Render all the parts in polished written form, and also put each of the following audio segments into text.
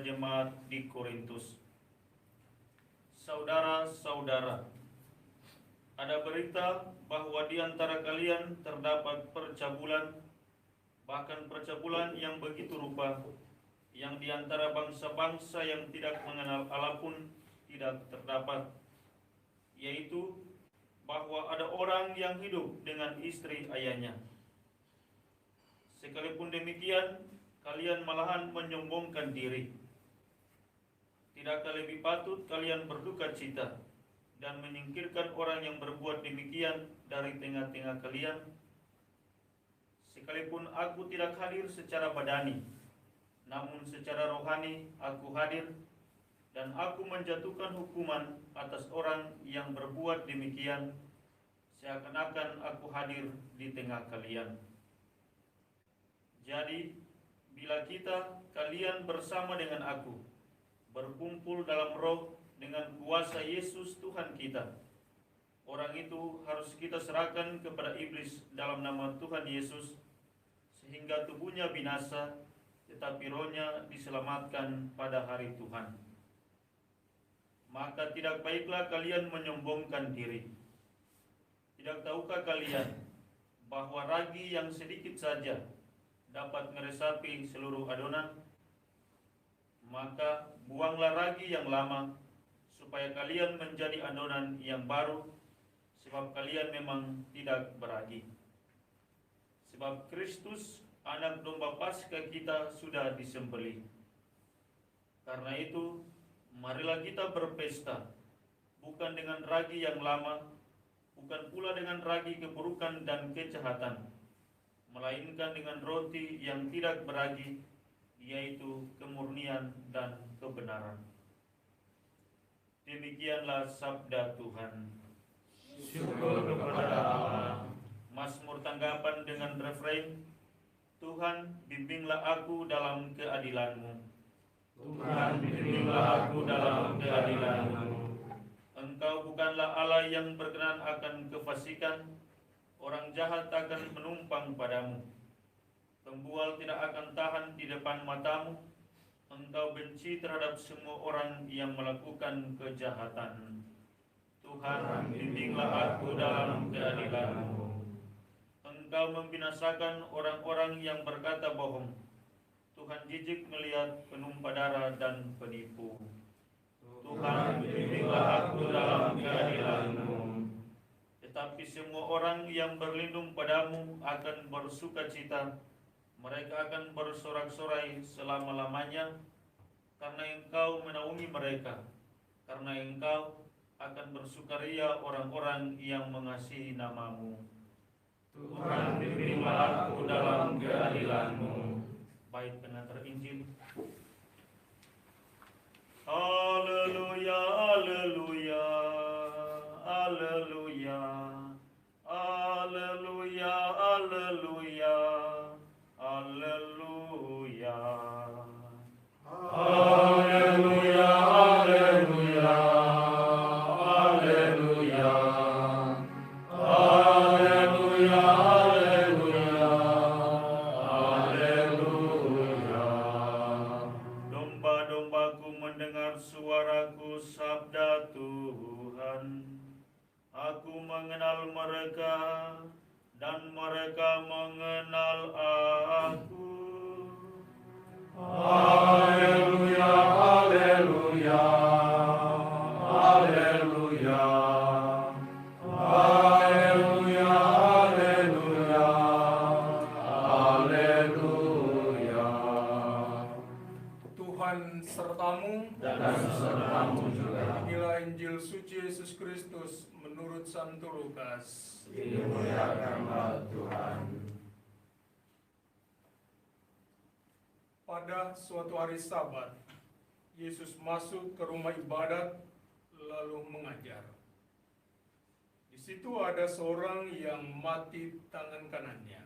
jemaat di Korintus. Saudara-saudara, ada berita bahwa di antara kalian terdapat percabulan, bahkan percabulan yang begitu rupa, yang di antara bangsa-bangsa yang tidak mengenal Allah pun tidak terdapat, yaitu bahwa ada orang yang hidup dengan istri ayahnya. Sekalipun demikian, kalian malahan menyombongkan diri. Tidakkah lebih patut kalian berduka cita dan menyingkirkan orang yang berbuat demikian dari tengah-tengah kalian? Sekalipun aku tidak hadir secara badani, namun secara rohani aku hadir, dan aku menjatuhkan hukuman atas orang yang berbuat demikian, seakan-akan aku hadir di tengah kalian. Jadi, bila kalian bersama dengan aku, berkumpul dalam roh dengan kuasa Yesus Tuhan kita, orang itu harus kita serahkan kepada iblis dalam nama Tuhan Yesus, sehingga tubuhnya binasa, tetapi rohnya diselamatkan pada hari Tuhan. Maka tidak baiklah kalian menyombongkan diri. Tidak tahukah kalian bahwa ragi yang sedikit saja dapat meresapi seluruh adonan? Maka buanglah ragi yang lama, supaya kalian menjadi adonan yang baru, sebab kalian memang tidak beragi. Sebab Kristus, anak domba Paskah kita, sudah disembelih. Karena itu, marilah kita berpesta, bukan dengan ragi yang lama, bukan pula dengan ragi keburukan dan kejahatan, melainkan dengan roti yang tidak beragi, yaitu kemurnian dan kebenaran. Demikianlah sabda Tuhan. Syukur kepada Allah. Mazmur tanggapan dengan refrain, Tuhan, bimbinglah aku dalam keadilan-Mu. Tuhan, bimbinglah aku dalam keadilan-Mu. Engkau bukanlah Allah yang berkenan akan kefasikan. Orang jahat akan menumpang padamu. Pembual tidak akan tahan di depan matamu. Engkau benci terhadap semua orang yang melakukan kejahatan. Tuhan, bimbinglah aku dalam keadilan-Mu. Engkau membinasakan orang-orang yang berkata bohong. Tuhan jijik melihat penumpah darah dan penipu. Tuhan, bimbinglah aku dalam keadilan-Mu. Tetapi semua orang yang berlindung padamu akan bersuka cita. Mereka akan bersorak-sorai selama-lamanya, karena Engkau menaungi mereka. Karena Engkau akan bersukaria orang-orang yang mengasihi nama-Mu. Tuhan, bimbinglah aku dalam keadilan-Mu. Bait pengantar Injil. Haleluya, haleluya, haleluya, haleluya, haleluya, haleluya. Haleluya, haleluya, haleluya, haleluya, haleluya, haleluya. Domba-dombaku mendengar suaraku, sabda Tuhan. Aku mengenal mereka, dan mereka mengenal aku. Haleluya, haleluya, haleluya, haleluya, haleluya, haleluya. Tuhan sertamu Dan sertamu juga. Inilah Injil suci Yesus Kristus menurut Santo Lukas. Dimuliakanlah Tuhan. Pada suatu hari Sabat, Yesus masuk ke rumah ibadat lalu mengajar. Di situ ada seorang yang mati tangan kanannya.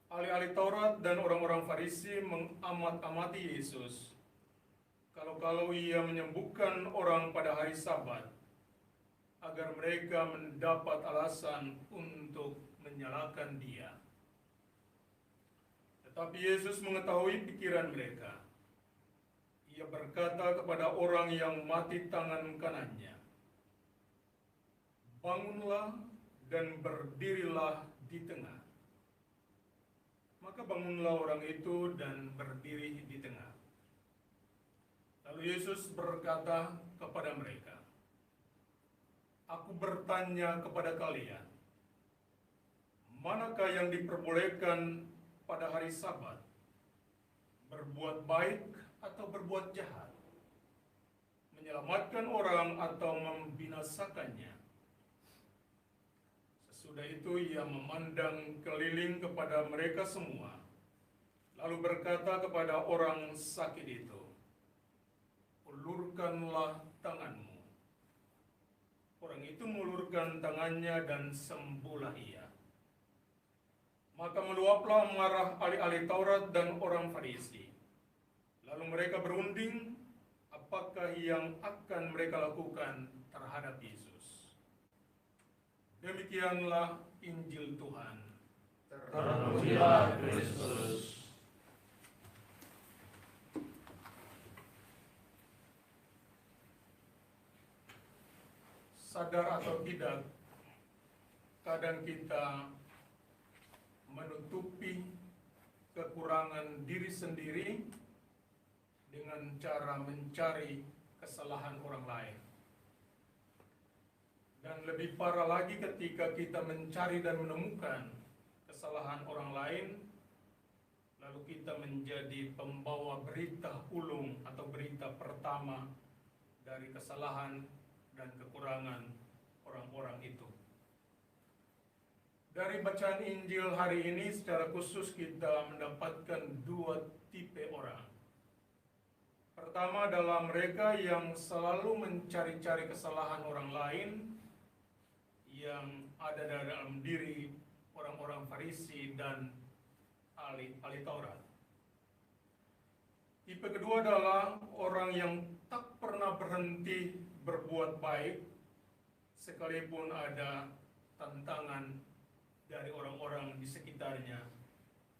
Ahli-ahli Taurat dan orang-orang Farisi mengamat-amati Yesus. Kalau ia menyembuhkan orang pada hari Sabat, agar mereka mendapat alasan untuk menyalahkan dia. Tetapi Yesus mengetahui pikiran mereka. ia berkata kepada orang yang mati tangan kanannya, "Bangunlah dan berdirilah di tengah." Maka bangunlah orang itu dan berdiri di tengah. Lalu Yesus berkata kepada mereka, "Aku bertanya kepada kalian, manakah yang diperbolehkan pada hari Sabat? Berbuat baik atau berbuat jahat? Menyelamatkan orang atau membinasakannya?" Sesudah itu ia memandang keliling kepada mereka semua, lalu berkata kepada orang sakit itu, "Ulurkanlah tanganmu." Orang itu mengulurkan tangannya dan sembuhlah ia. Maka meluaplah marah ahli-ahli Taurat dan orang Farisi. Lalu mereka berunding apakah yang akan mereka lakukan terhadap Yesus. Demikianlah Injil Tuhan. Terpujilah Kristus. Sadar atau tidak, kadang kita menutupi kekurangan diri sendiri dengan cara mencari kesalahan orang lain. Dan lebih parah lagi ketika kita mencari dan menemukan kesalahan orang lain, lalu kita menjadi pembawa berita ulung atau berita pertama dari kesalahan dan kekurangan orang-orang itu. Dari bacaan Injil hari ini secara khusus kita mendapatkan dua tipe orang. Pertama adalah mereka yang selalu mencari-cari kesalahan orang lain yang ada dalam diri orang-orang Farisi dan ahli Taurat. Tipe kedua adalah orang yang tak pernah berhenti berbuat baik sekalipun ada tantangan dari orang-orang di sekitarnya,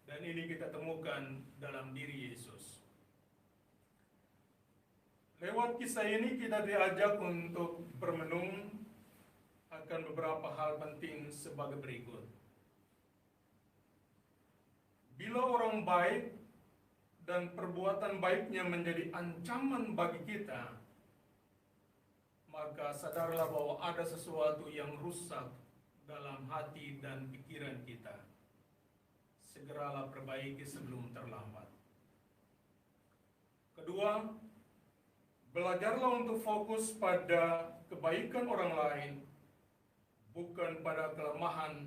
dan ini kita temukan dalam diri Yesus. Lewat kisah ini kita diajak untuk bermenung akan beberapa hal penting sebagai berikut. Bila orang baik dan perbuatan baiknya menjadi ancaman bagi kita, maka sadarlah bahwa ada sesuatu yang rusak dalam hati dan pikiran kita. Segeralah perbaiki sebelum terlambat. Kedua, belajarlah untuk fokus pada kebaikan orang lain, bukan pada kelemahan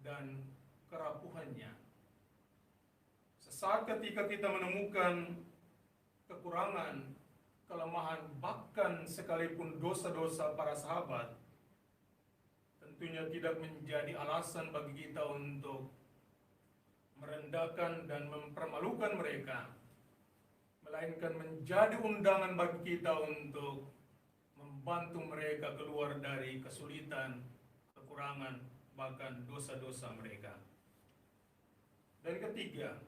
dan kerapuhannya. Sesaat ketika kita menemukan kekurangan, kelemahan, bahkan sekalipun dosa-dosa para sahabat, tentunya tidak menjadi alasan bagi kita untuk merendahkan dan mempermalukan mereka, melainkan menjadi undangan bagi kita untuk membantu mereka keluar dari kesulitan, kekurangan, bahkan dosa-dosa mereka. Dan ketiga,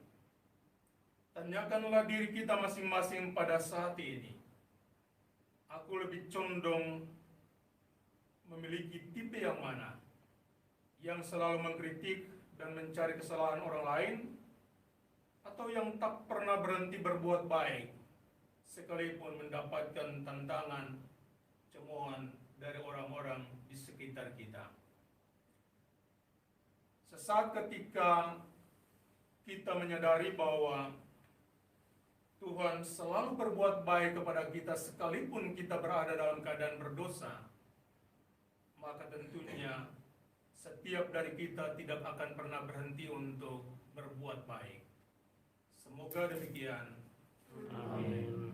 tanyakanlah diri kita masing-masing pada saat ini. Aku lebih condong memiliki tipe yang mana? Yang selalu mengkritik dan mencari kesalahan orang lain, atau yang tak pernah berhenti berbuat baik sekalipun mendapatkan tantangan, cemoohan dari orang-orang di sekitar kita. Sesaat ketika kita menyadari bahwa Tuhan selalu berbuat baik kepada kita sekalipun kita berada dalam keadaan berdosa, maka tentunya setiap dari kita tidak akan pernah berhenti untuk berbuat baik. Semoga demikian. Amin.